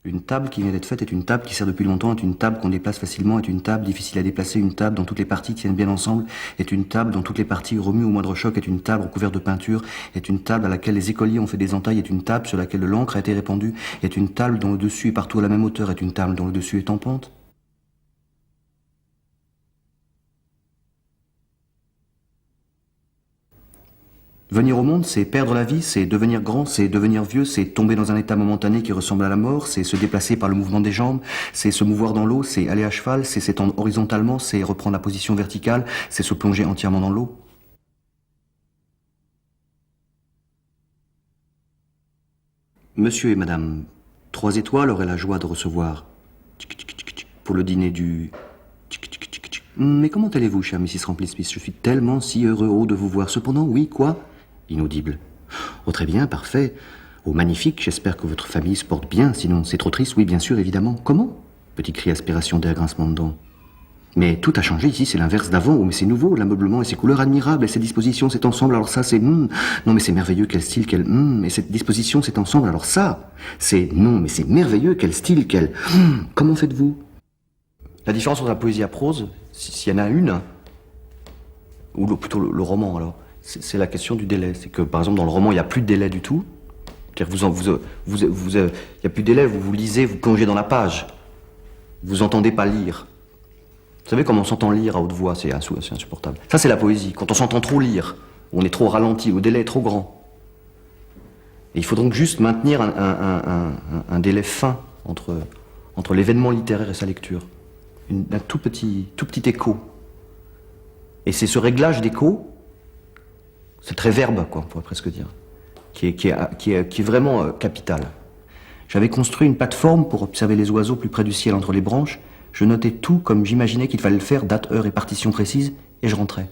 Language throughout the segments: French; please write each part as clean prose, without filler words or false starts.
Une table qui vient d'être faite est une table qui sert depuis longtemps, est une table qu'on déplace facilement, est une table difficile à déplacer, une table dont toutes les parties tiennent bien ensemble, est une table dont toutes les parties remuent au moindre choc, est une table recouverte de peinture, est une table à laquelle les écoliers ont fait des entailles, est une table sur laquelle de l'encre a été répandue, est une table dont le dessus est partout à la même hauteur, est une table dont le dessus est en pente. Venir au monde, c'est perdre la vie, c'est devenir grand, c'est devenir vieux, c'est tomber dans un état momentané qui ressemble à la mort, c'est se déplacer par le mouvement des jambes, c'est se mouvoir dans l'eau, c'est aller à cheval, c'est s'étendre horizontalement, c'est reprendre la position verticale, c'est se plonger entièrement dans l'eau. Monsieur et Madame 3 étoiles auraient la joie de recevoir pour le dîner du... Mais comment allez-vous, chère Mrs. Rampley-Smith? Je suis tellement si heureux de vous voir. Cependant, oui, quoi? Inaudible. Oh, très bien, parfait. Oh, magnifique, j'espère que votre famille se porte bien, sinon c'est trop triste, oui, bien sûr, évidemment. Comment? Petit cri aspiration d'air, grincement de dents. Mais tout a changé ici, c'est l'inverse d'avant. Oh, mais c'est nouveau, l'ameublement et ses couleurs admirables, et ses dispositions, cet ensemble, alors ça, c'est... Non, mais c'est merveilleux, quel style, quel... et cette disposition, cet ensemble, alors ça, c'est... Non, mais c'est merveilleux, quel style, quel... Comment faites-vous? La différence entre la poésie à prose, s'il y en a une, ou plutôt le roman, alors, c'est la question du délai. C'est que, par exemple, dans le roman, il n'y a plus de délai du tout. C'est-à-dire que il n'y a plus de délai, vous lisez, vous plongez dans la page. Vous entendez pas lire. Vous savez comment on s'entend lire à haute voix, c'est insupportable. Ça, c'est la poésie. Quand on s'entend trop lire, on est trop ralenti, le délai est trop grand. Et il faut donc juste maintenir un délai fin entre l'événement littéraire et sa lecture. Un tout petit écho. Et c'est ce réglage d'écho, cette réverbe, quoi, on pourrait presque dire, qui est vraiment capital. J'avais construit une plateforme pour observer les oiseaux plus près du ciel entre les branches. Je notais tout comme j'imaginais qu'il fallait le faire, date, heure et partition précise, et je rentrais.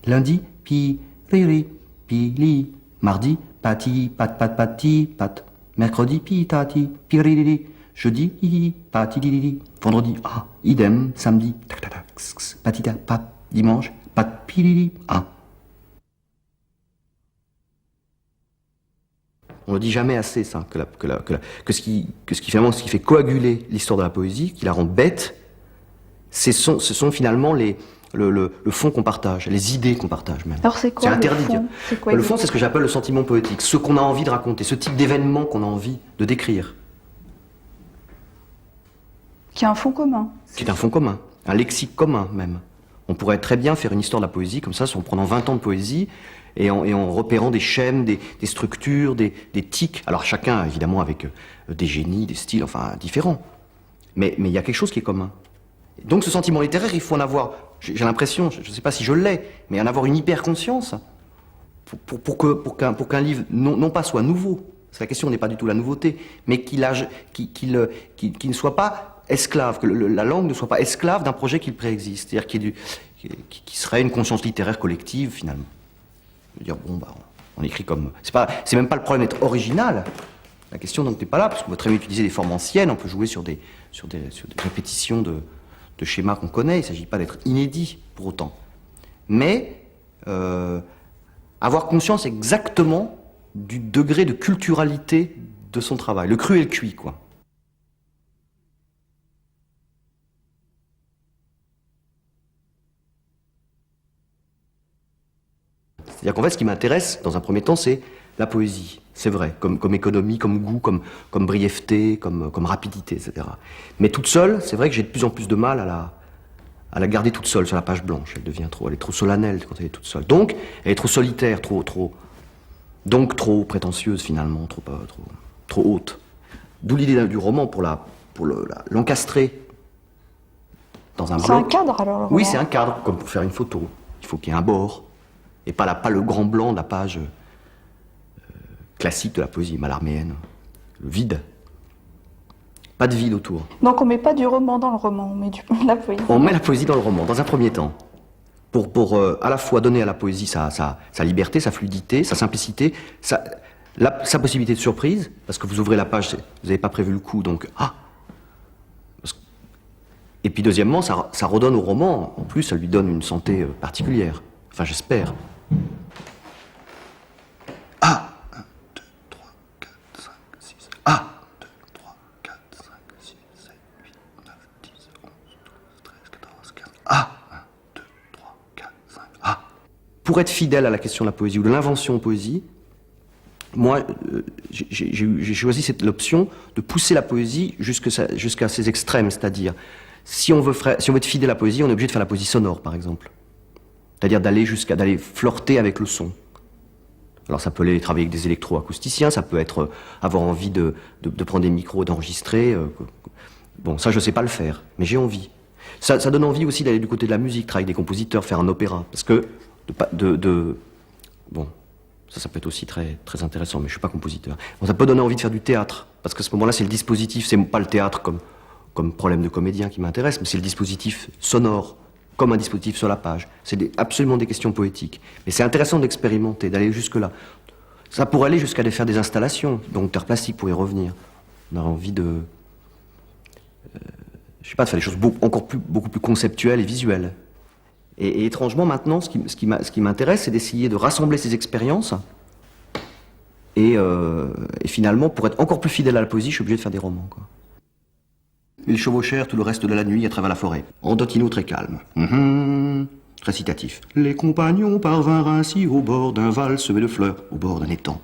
Lundi, pi, ri, pi, li. Mardi, pati, pat, pat, pati, pat. Mercredi, pi, tati, pi, ri, li. Jeudi, hi, pati, li, li. Vendredi, ah, idem. Samedi, tac, tac, tac, patita, pat. Dimanche, pat, pi, li, li, ah. On ne dit jamais assez, ça, que ce qui fait coaguler l'histoire de la poésie, qui la rend bête, ce sont finalement le fond qu'on partage, les idées qu'on partage même. Alors c'est quoi le interdit fond? Le fond, c'est ce que j'appelle le sentiment poétique, ce qu'on a envie de raconter, ce type d'événement qu'on a envie de décrire. Qui a un fond commun. Qui est un fond commun, un lexique commun même. On pourrait très bien faire une histoire de la poésie comme ça, en prenant 20 ans de poésie, et en repérant des schèmes, des structures, des tics. Alors chacun, évidemment, avec des génies, des styles, enfin, différents. Mais il y a quelque chose qui est commun. Donc ce sentiment littéraire, il faut en avoir, j'ai l'impression, je ne sais pas si je l'ai, mais en avoir une hyper-conscience pour qu'un livre, non pas soit nouveau, parce que la question n'est pas du tout la nouveauté, mais qu'il ne soit pas esclave, que la langue ne soit pas esclave d'un projet qui préexiste, c'est-à-dire qui serait une conscience littéraire collective, finalement. Dire, bon, bah, on écrit comme... C'est même pas le problème d'être original. La question donc n'est pas là, parce qu'on peut très bien utiliser des formes anciennes, on peut jouer sur des répétitions de schémas qu'on connaît, il ne s'agit pas d'être inédit pour autant. Mais avoir conscience exactement du degré de culturalité de son travail, le cru et le cuit, quoi. C'est-à-dire qu'en fait, ce qui m'intéresse, dans un premier temps, c'est la poésie. C'est vrai, comme économie, comme goût, comme brièveté, comme rapidité, etc. Mais toute seule, c'est vrai que j'ai de plus en plus de mal à la garder toute seule sur la page blanche. Elle est trop solennelle quand elle est toute seule. Donc, elle est trop solitaire, donc trop prétentieuse finalement, trop haute. D'où l'idée du roman pour l'encastrer dans un bloc. C'est un cadre alors le roman. Oui, c'est un cadre, comme pour faire une photo. Il faut qu'il y ait un bord. Et pas le grand blanc de la page classique de la poésie mallarméenne. Le vide. Pas de vide autour. Donc on met pas du roman dans le roman, on met la poésie. On met la poésie dans le roman, dans un premier temps. Pour à la fois donner à la poésie sa liberté, sa fluidité, sa simplicité, sa possibilité de surprise, parce que vous ouvrez la page, vous n'avez pas prévu le coup, donc... Ah. Et puis deuxièmement, ça redonne au roman, en plus, ça lui donne une santé particulière. Enfin, j'espère. Ah 1, 2, 3, 4, 5, 6. Ah 2, 3, 4, 5, pour être fidèle à la question de la poésie ou de l'invention en poésie, moi, j'ai choisi l'option de pousser la poésie jusqu'à ses extrêmes, c'est-à-dire, si on veut être fidèle à la poésie, on est obligé de faire la poésie sonore, par exemple. C'est-à-dire d'aller flirter avec le son. Alors ça peut aller travailler avec des électroacousticiens, ça peut être avoir envie de prendre des micros, d'enregistrer. Bon, ça je sais pas le faire, mais j'ai envie. Ça donne envie aussi d'aller du côté de la musique, travailler avec des compositeurs, faire un opéra. Parce que, bon, ça peut être aussi très, très intéressant, mais je suis pas compositeur. Bon, ça peut donner envie de faire du théâtre, parce qu'à ce moment-là c'est le dispositif, c'est pas le théâtre comme problème de comédien qui m'intéresse, mais c'est le dispositif sonore, comme un dispositif sur la page. C'est absolument des questions poétiques. Mais c'est intéressant d'expérimenter, d'aller jusque-là. Ça pourrait aller jusqu'à faire des installations, donc terre plastique pour y revenir. On aurait envie de... je sais pas, de faire des choses beaucoup plus conceptuelles et visuelles. Et étrangement, maintenant, ce qui m'intéresse, c'est d'essayer de rassembler ces expériences. Et finalement, pour être encore plus fidèle à la poésie, je suis obligé de faire des romans, quoi. Ils chevauchèrent tout le reste de la nuit à travers la forêt. Andotino très calme. Récitatif. Les compagnons parvinrent ainsi au bord d'un val semé de fleurs, au bord d'un étang,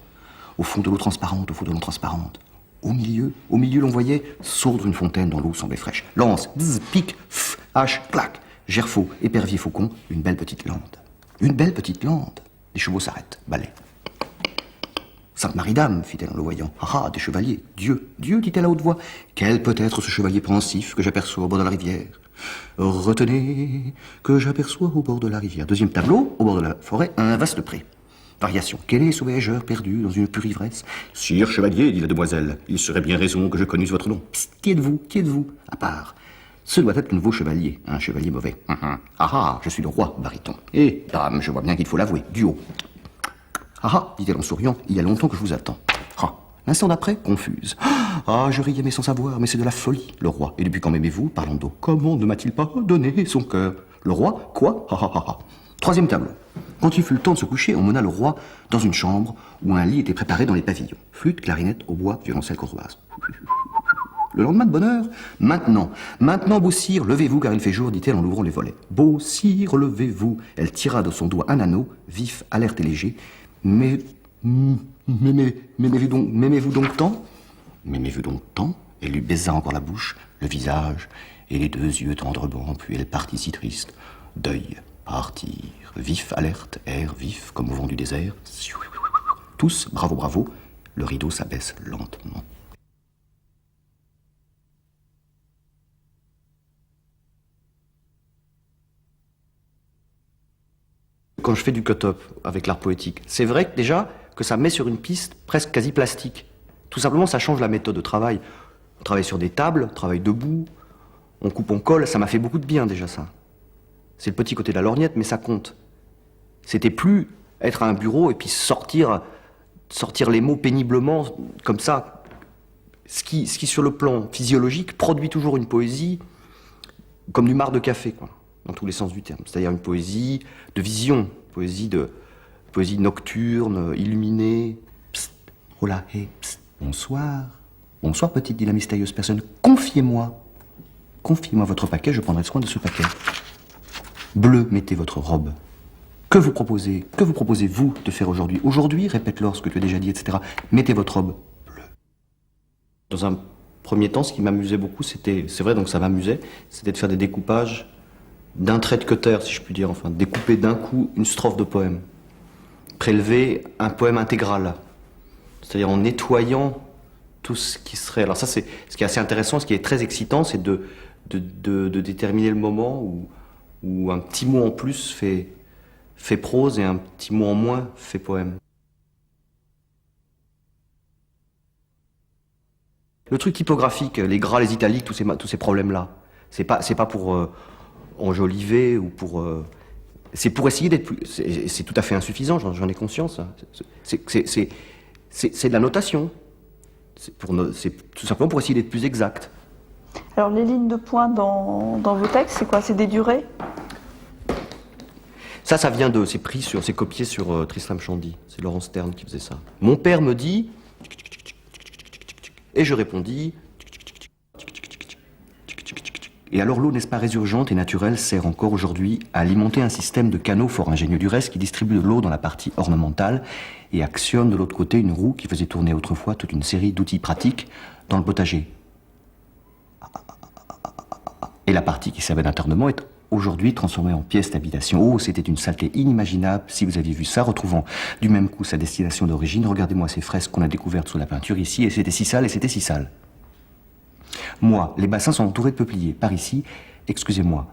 au fond de l'eau transparente, au fond de l'eau transparente. Au milieu, l'on voyait sourdre une fontaine dont l'eau semblait fraîche. Lance, bzz, pique, f, hache, clac. Gerfaut, épervier, faucon, une belle petite lande. Une belle petite lande. Les chevaux s'arrêtent, balai. Sainte Marie-Dame, fit-elle en le voyant. Ah, des chevaliers. Dieu, Dieu, dit-elle à haute voix. Quel peut être ce chevalier pensif que j'aperçois au bord de la rivière? Retenez que j'aperçois au bord de la rivière. Deuxième tableau, au bord de la forêt, un vaste pré. Variation. Quel est ce voyageur perdu dans une pure ivresse? Sire chevalier, dit la demoiselle, il serait bien raison que je connusse votre nom. Psst, qui êtes-vous? Qui êtes-vous? À part. Ce doit être le nouveau chevalier, un chevalier mauvais. Ah, je suis le roi, baryton. Eh, dame, je vois bien qu'il faut l'avouer, du haut. Ah, dit-elle en souriant, il y a longtemps que je vous attends. Ah, l'instant d'après, confuse. Ah, je riais mais sans savoir, mais c'est de la folie, le roi. Et depuis quand m'aimez-vous? Parlons d'eau. Comment ne m'a-t-il pas donné son cœur? Le roi? Quoi? Troisième tableau. Quand il fut le temps de se coucher, on mena le roi dans une chambre où un lit était préparé dans les pavillons. Flûte, clarinette, hautbois, violoncelle courtoise. Le lendemain de bonne heure, maintenant, beau sire, levez-vous car il fait jour, dit-elle en ouvrant les volets. Beau sire, levez-vous. Elle tira de son doigt un anneau, vif, alerte et léger. Mais m'aimez-vous donc tant? M'aimez-vous donc tant? Elle lui baisa encore la bouche, le visage et les deux yeux tendrement, puis elle partit si triste. Deuil, partir, vif, alerte, air vif comme au vent du désert. Tous, bravo, bravo, le rideau s'abaisse lentement. Quand je fais du cut-up avec l'art poétique, c'est vrai que déjà que ça met sur une piste presque quasi plastique. Tout simplement, ça change la méthode de travail. On travaille sur des tables, on travaille debout, on coupe, on colle, ça m'a fait beaucoup de bien déjà ça. C'est le petit côté de la lorgnette, mais ça compte. C'était plus être à un bureau et puis sortir les mots péniblement comme ça. Ce qui sur le plan physiologique, produit toujours une poésie comme du marc de café, quoi, dans tous les sens du terme. C'est-à-dire une poésie de vision, poésie nocturne, illuminée. Psst, oh là, hé, psst, bonsoir. Bonsoir, petite, dit la mystérieuse personne. Confiez-moi votre paquet, je prendrai soin de ce paquet. Bleu, mettez votre robe. Que vous proposez-vous de faire aujourd'hui? Aujourd'hui, répète-leur ce que tu as déjà dit, etc. Mettez votre robe bleue. Dans un premier temps, ce qui m'amusait beaucoup, c'est vrai, donc ça m'amusait, c'était de faire des découpages d'un trait de cutter, si je puis dire, enfin, découper d'un coup une strophe de poème. Prélever un poème intégral. C'est-à-dire en nettoyant tout ce qui serait... Alors ça, c'est ce qui est assez intéressant, ce qui est très excitant, c'est de déterminer le moment où un petit mot en plus fait prose et un petit mot en moins fait poème. Le truc typographique, les gras, les italiques, tous ces problèmes-là, c'est pas pour enjoliver ou pour... c'est pour essayer d'être plus... C'est tout à fait insuffisant, j'en ai conscience. C'est de la notation. C'est tout simplement pour essayer d'être plus exact. Alors les lignes de points dans vos textes, c'est quoi? C'est des durées? Ça vient c'est copié sur Tristram Shandy. C'est Laurence Sterne qui faisait ça. Mon père me dit... Et je répondis... Et alors l'eau, n'est-ce pas résurgente et naturelle, sert encore aujourd'hui à alimenter un système de canaux fort ingénieux du reste qui distribue de l'eau dans la partie ornementale et actionne de l'autre côté une roue qui faisait tourner autrefois toute une série d'outils pratiques dans le potager. Et la partie qui servait d'internement est aujourd'hui transformée en pièce d'habitation. Oh, c'était une saleté inimaginable. Si vous aviez vu ça, retrouvant du même coup sa destination d'origine, regardez-moi ces fresques qu'on a découvertes sous la peinture ici, et c'était si sale, et c'était si sale. Moi, les bassins sont entourés de peupliers. Par ici, excusez-moi,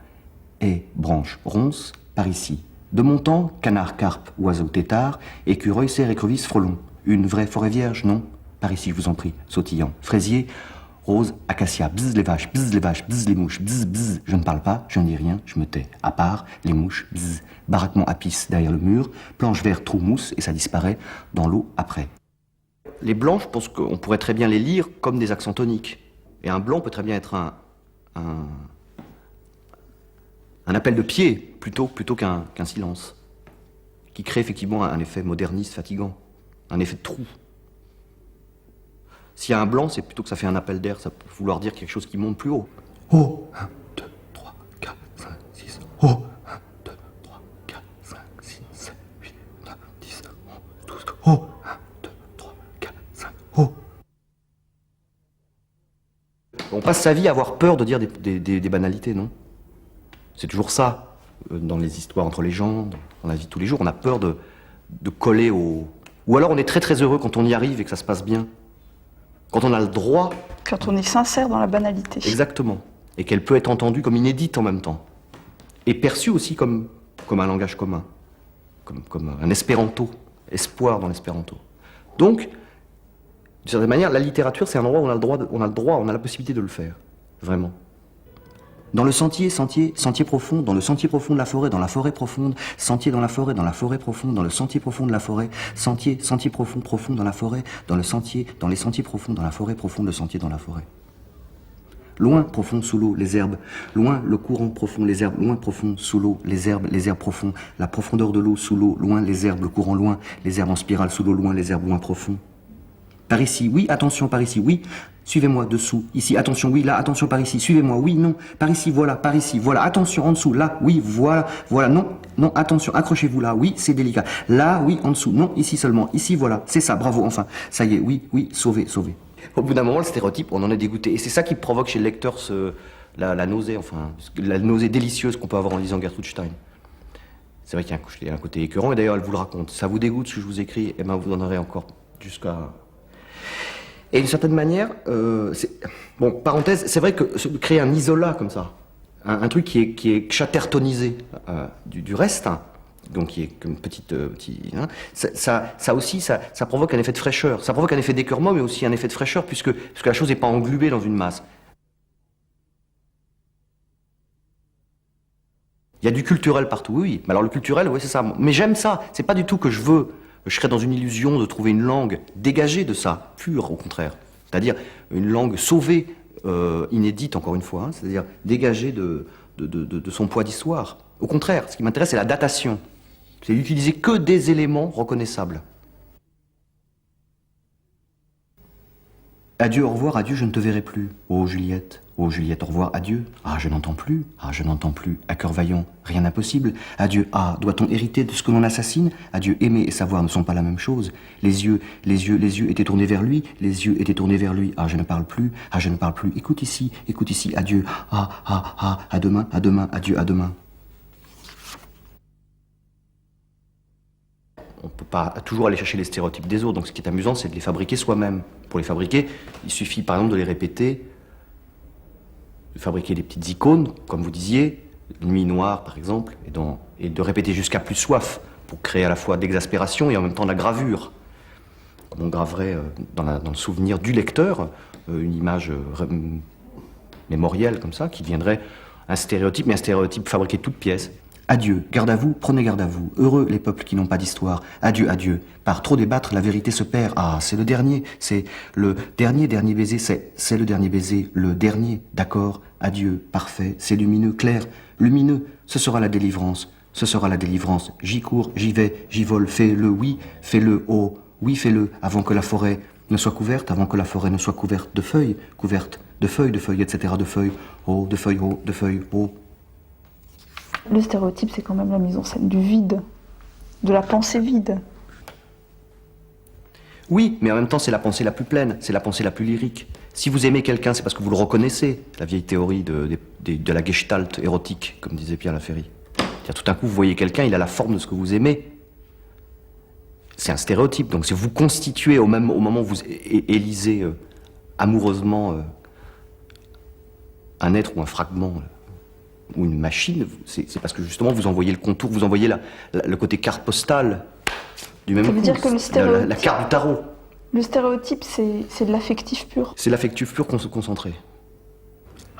haies, branches, ronces, par ici. De mon temps, canards, carpes, oiseaux, têtards, écureuils, cerfs, écrevisses, frelons. Une vraie forêt vierge, non? Par ici, je vous en prie, sautillant. Fraisier, rose, acacia, bzz les vaches, bzz les mouches, bzz, bzz. Je ne parle pas, je ne dis rien, je me tais. À part, les mouches, bzz. Baraquement apis derrière le mur, planche vert, trou, mousse, et ça disparaît dans l'eau après. Les blancs, je pense qu'on pourrait très bien les lire comme des accents toniques. Et un blanc peut très bien être un appel de pied plutôt qu'un silence, qui crée effectivement un effet moderniste fatigant, un effet de trou. S'il y a un blanc, c'est plutôt que ça fait un appel d'air, ça peut vouloir dire quelque chose qui monte plus haut. Oh, 1, 2, 3, 4, 5, 6, oh, 1, 2, 3, 4, 5, 6, 7, 8, 9, 10, 11, 12, oh, 1, 2, 3, 4, 5, oh. On passe sa vie à avoir peur de dire des banalités, non? C'est toujours ça, dans les histoires entre les gens, dans la vie de tous les jours. On a peur de coller au... Ou alors on est très très heureux quand on y arrive et que ça se passe bien. Quand on a le droit... Quand on est sincère dans la banalité. Exactement. Et qu'elle peut être entendue comme inédite en même temps. Et perçue aussi comme un langage commun. Comme un espéranto. Espoir dans l'espéranto. Donc, d'une certaine manière, la littérature, c'est un endroit où on a la possibilité de le faire. Vraiment. Dans le sentier profond, dans le sentier profond de la forêt profonde, sentier dans la forêt profonde, dans le sentier profond de la forêt, sentier profond dans la forêt, dans les sentiers profonds dans la forêt profonde, le sentier dans la forêt. Loin, profond, sous l'eau, les herbes. Loin, le courant profond, les herbes. Loin, profond, sous l'eau, les herbes profonds. La profondeur de l'eau, sous l'eau. Loin, les herbes, le courant loin. Les herbes en spirale, sous l'eau, loin, les herbes loin, profond. Par ici, oui, attention, par ici, oui. Suivez-moi, dessous, ici, attention, oui, là, attention, par ici. Suivez-moi, oui, non. Par ici, voilà, attention, en dessous, là, oui, voilà, non, attention, accrochez-vous là, oui, c'est délicat. Là, oui, en dessous, non, ici seulement, ici, voilà, c'est ça, bravo, enfin. Ça y est, oui, sauvez. Au bout d'un moment, le stéréotype, on en est dégoûté. Et c'est ça qui provoque chez le lecteur la nausée, enfin, la nausée délicieuse qu'on peut avoir en lisant Gertrude Stein. C'est vrai qu'il y a un côté écœurant, et d'ailleurs, elle vous le raconte. Ça vous dégoûte ce que je vous écris, et bien vous en aurez encore jusqu'à... Et d'une certaine manière, bon, parenthèse, c'est vrai que créer un isolat comme ça, un truc qui est chattertonisé du reste, hein, donc qui est comme hein, ça aussi, ça provoque un effet de fraîcheur. Ça provoque un effet d'écœurement, mais aussi un effet de fraîcheur, puisque la chose n'est pas englobée dans une masse. Il y a du culturel partout, oui. Mais alors le culturel, oui, c'est ça. Mais j'aime ça. C'est pas du tout que je serais dans une illusion de trouver une langue dégagée de ça, pure au contraire. C'est-à-dire une langue sauvée, inédite encore une fois, hein, c'est-à-dire dégagée de son poids d'histoire. Au contraire, ce qui m'intéresse, c'est la datation. C'est d'utiliser que des éléments reconnaissables. Adieu, au revoir, adieu, je ne te verrai plus. Oh Juliette, au revoir, adieu. Ah, je n'entends plus, à cœur vaillant, rien d'impossible. Adieu, ah, doit-on hériter de ce que l'on assassine? Adieu, aimer et savoir ne sont pas la même chose. Les yeux étaient tournés vers lui, Ah, je ne parle plus, écoute ici, adieu. Ah, à demain, adieu, à demain. On ne peut pas toujours aller chercher les stéréotypes des autres, donc ce qui est amusant, c'est de les fabriquer soi-même. Pour les fabriquer, il suffit par exemple de les répéter, de fabriquer des petites icônes, comme vous disiez, Nuit noire par exemple, et de répéter jusqu'à plus soif, pour créer à la fois d'exaspération et en même temps de la gravure. Comme on graverait dans le souvenir du lecteur une image mémorielle comme ça, qui deviendrait un stéréotype, mais un stéréotype fabriqué de toutes pièces. Adieu, garde à vous, prenez garde à vous. Heureux les peuples qui n'ont pas d'histoire. Adieu, adieu. Par trop débattre, la vérité se perd. Ah, c'est le dernier dernier baiser, c'est le dernier baiser, le dernier, d'accord. Adieu, parfait, c'est lumineux, clair, lumineux. Ce sera la délivrance, J'y cours, j'y vais, j'y vole. Fais-le, oui, fais-le, oh, oui, fais-le, avant que la forêt ne soit couverte, avant que la forêt ne soit couverte de feuilles, etc., de feuilles, oh, de feuilles, oh, de feuilles, oh. Le stéréotype, c'est quand même la mise en scène du vide, de la pensée vide. Oui, mais en même temps, c'est la pensée la plus pleine, c'est la pensée la plus lyrique. Si vous aimez quelqu'un, c'est parce que vous le reconnaissez, la vieille théorie de la gestalt érotique, comme disait Pierre Laferry. C'est-à-dire, tout d'un coup, vous voyez quelqu'un, il a la forme de ce que vous aimez. C'est un stéréotype. Donc, si vous constituez au moment où vous élisez amoureusement un être ou un fragment ou une machine, c'est parce que justement vous envoyez le contour, vous envoyez le côté carte postale du même coup. Ça veut dire que le stéréotype... la carte du tarot. Le stéréotype, c'est de l'affectif pur. C'est l'affectif pur concentré.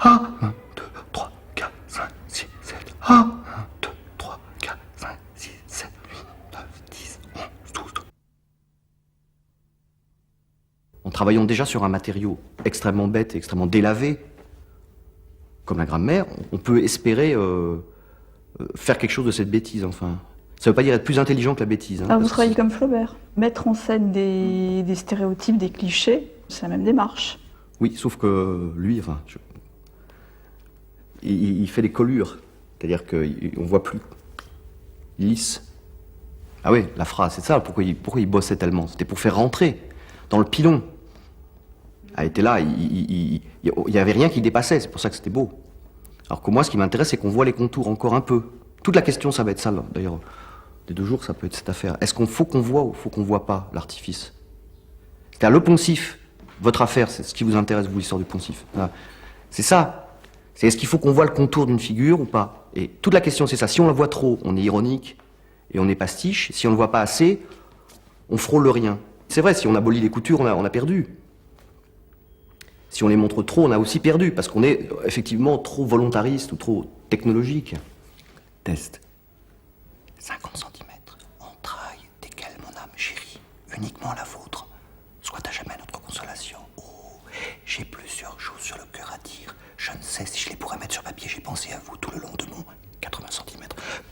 1, 2, 3, 4, 5, 6, 7. 1, 2, 3, 4, 5, 6, 7, 8, 9, 10, 11, 12. En travaillant déjà sur un matériau extrêmement bête et extrêmement délavé, comme la grammaire, on peut espérer faire quelque chose de cette bêtise, enfin. Ça ne veut pas dire être plus intelligent que la bêtise. Hein, Alors vous travaillez comme Flaubert. Mettre en scène des stéréotypes, des clichés, c'est la même démarche. Oui, sauf que lui, enfin, il fait des collures. C'est-à-dire qu'on ne voit plus. Il lisse. Ah oui, la phrase, c'est ça. Pourquoi il bossait tellement? C'était pour faire rentrer dans le pilon. Elle était là, il n'y avait rien qui dépassait, c'est pour ça que c'était beau. Alors que moi, ce qui m'intéresse, c'est qu'on voit les contours encore un peu. Toute la question, ça va être ça, d'ailleurs. Des 2 jours, ça peut être cette affaire. Est-ce qu'on faut qu'on voit ou faut qu'on voit pas l'artifice? C'est-à-dire le poncif, votre affaire, c'est ce qui vous intéresse, vous, l'histoire du poncif. C'est ça. C'est est-ce qu'il faut qu'on voit le contour d'une figure ou pas? Et toute la question, c'est ça. Si on la voit trop, on est ironique et on est pastiche. Si on ne le voit pas assez, on frôle le rien. C'est vrai, si on abolit les coutures, on a perdu. Si on les montre trop, on a aussi perdu, parce qu'on est effectivement trop volontariste ou trop technologique. Test. 50 cm, entrailles desquelles mon âme chérie, uniquement la vôtre, soit à jamais notre consolation. Oh, j'ai plusieurs choses sur le cœur à dire. Je ne sais si je les pourrais mettre sur papier. J'ai pensé à vous tout le long de mon 80 cm.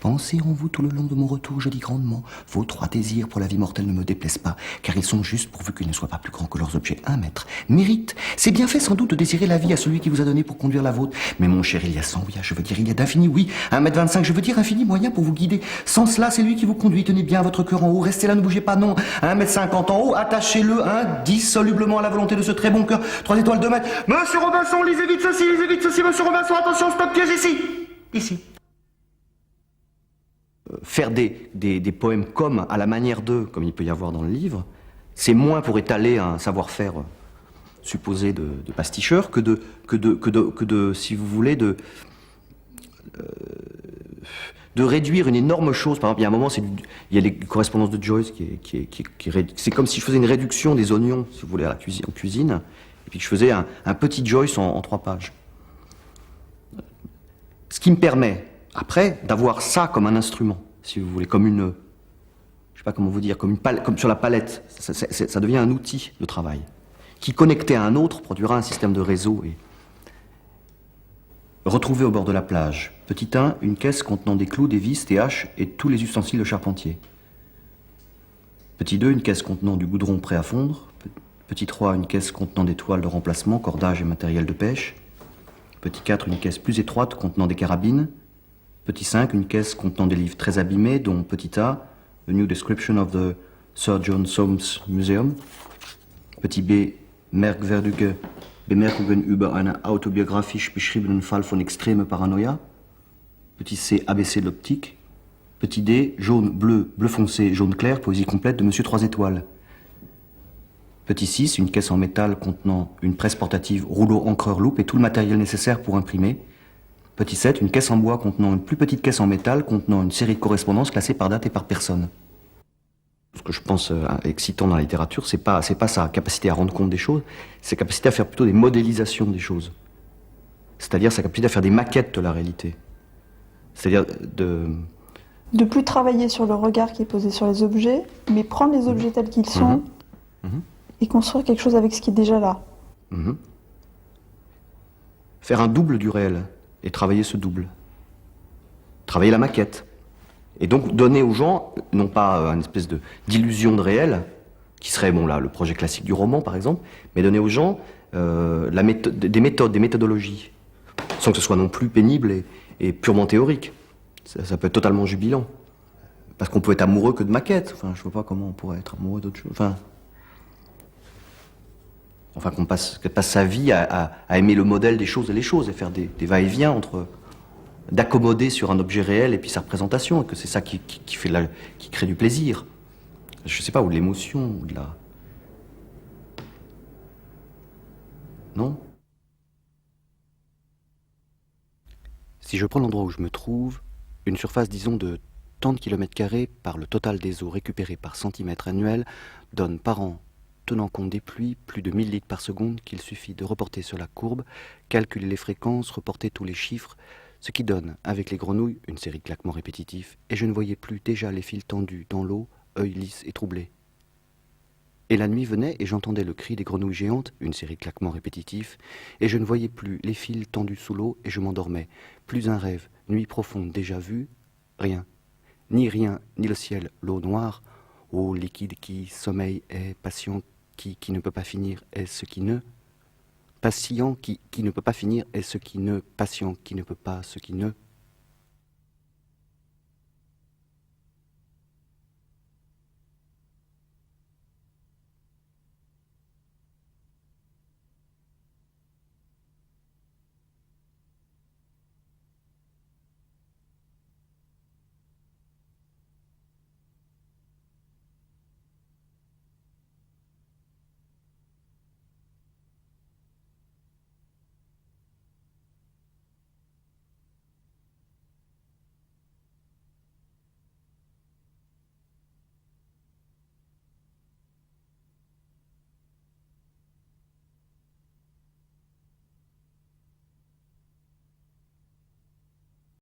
Pensez en vous tout le long de mon retour, je dis grandement. Vos 3 désirs pour la vie mortelle ne me déplaisent pas, car ils sont justes pourvu qu'ils ne soient pas plus grands que leurs objets. 1 mètre. Mérite. C'est bien fait sans doute de désirer la vie à celui qui vous a donné pour conduire la vôtre. Mais mon cher, il y a 100 oui, je veux dire, il y a d'infini oui. 1,25 m, je veux dire infini moyen pour vous guider. Sans cela, c'est lui qui vous conduit. Tenez bien votre cœur en haut. Restez là, ne bougez pas, non. 1,50 m en haut, attachez-le, dissolublement à la volonté de ce très bon cœur. 3 étoiles, 2 mètres. Monsieur Robinson, lisez vite ceci, monsieur Robinson, attention, stop, piège ici. Ici. Faire des poèmes comme à la manière d'eux, comme il peut y avoir dans le livre, c'est moins pour étaler un savoir-faire supposé de pasticheur que de, si vous voulez, de réduire une énorme chose. Par exemple, il y a un moment, il y a les correspondances de Joyce c'est comme si je faisais une réduction des oignons, si vous voulez, en cuisine, et puis que je faisais un petit Joyce en 3 pages. Ce qui me permet, après, d'avoir ça comme un instrument, si vous voulez, comme une, je sais pas comment vous dire, comme sur la palette. Ça devient un outil de travail, qui connecté à un autre produira un système de réseau. Et retrouvé au bord de la plage. Petit 1, une caisse contenant des clous, des vis, des haches et tous les ustensiles de charpentier. Petit 2, une caisse contenant du goudron prêt à fondre. Petit 3, une caisse contenant des toiles de remplacement, cordages et matériel de pêche. Petit 4, une caisse plus étroite contenant des carabines. Petit 5, une caisse contenant des livres très abîmés, dont petit A, A New Description of the Sir John Soames Museum. Petit B, Merkwürdige Bemerkungen über eine autobiographisch beschriebenen Fall von extrême Paranoia. Petit C, ABC de l'optique. Petit D, jaune, bleu, bleu foncé, jaune clair, poésie complète de Monsieur 3 étoiles. Petit 6, une caisse en métal contenant une presse portative, rouleau, encreur, loupe et tout le matériel nécessaire pour imprimer. Petit 7, une caisse en bois contenant une plus petite caisse en métal contenant une série de correspondances classées par date et par personne. Ce que je pense excitant dans la littérature, c'est pas sa capacité à rendre compte des choses, c'est sa capacité à faire plutôt des modélisations des choses. C'est-à-dire sa capacité à faire des maquettes de la réalité. C'est-à-dire de plus travailler sur le regard qui est posé sur les objets, mais prendre les objets tels qu'ils sont et construire quelque chose avec ce qui est déjà là. Faire un double du réel et travailler ce double. Travailler la maquette. Et donc donner aux gens, non pas une espèce d'illusion de réel, qui serait, bon là, le projet classique du roman, par exemple, mais donner aux gens des méthodologies, sans que ce soit non plus pénible et purement théorique. Ça peut être totalement jubilant. Parce qu'on peut être amoureux que de maquettes. Enfin, je vois pas comment on pourrait être amoureux d'autre chose. Enfin qu'on passe sa vie à aimer le modèle des choses et faire des va-et-vient entre d'accommoder sur un objet réel et puis sa représentation, et que c'est ça qui crée du plaisir. Je sais pas, ou de l'émotion, ou de la... Non? Si je prends l'endroit où je me trouve, une surface, disons, de tant de kilomètres carrés par le total des eaux récupérées par centimètre annuel donne par an, tenant compte des pluies, plus de 1000 litres par seconde qu'il suffit de reporter sur la courbe, calculer les fréquences, reporter tous les chiffres, ce qui donne, avec les grenouilles, une série de claquements répétitifs, et je ne voyais plus déjà les fils tendus dans l'eau, œils lisses et troublés. Et la nuit venait et j'entendais le cri des grenouilles géantes, une série de claquements répétitifs, et je ne voyais plus les fils tendus sous l'eau et je m'endormais. Plus un rêve, nuit profonde déjà vue, rien. Ni rien, ni le ciel, l'eau noire, ô liquide qui, sommeil est, patient qui ne peut pas finir, est ce qui ne... Patient qui ne peut pas finir est ce qui ne, patient qui ne peut pas, ce qui ne...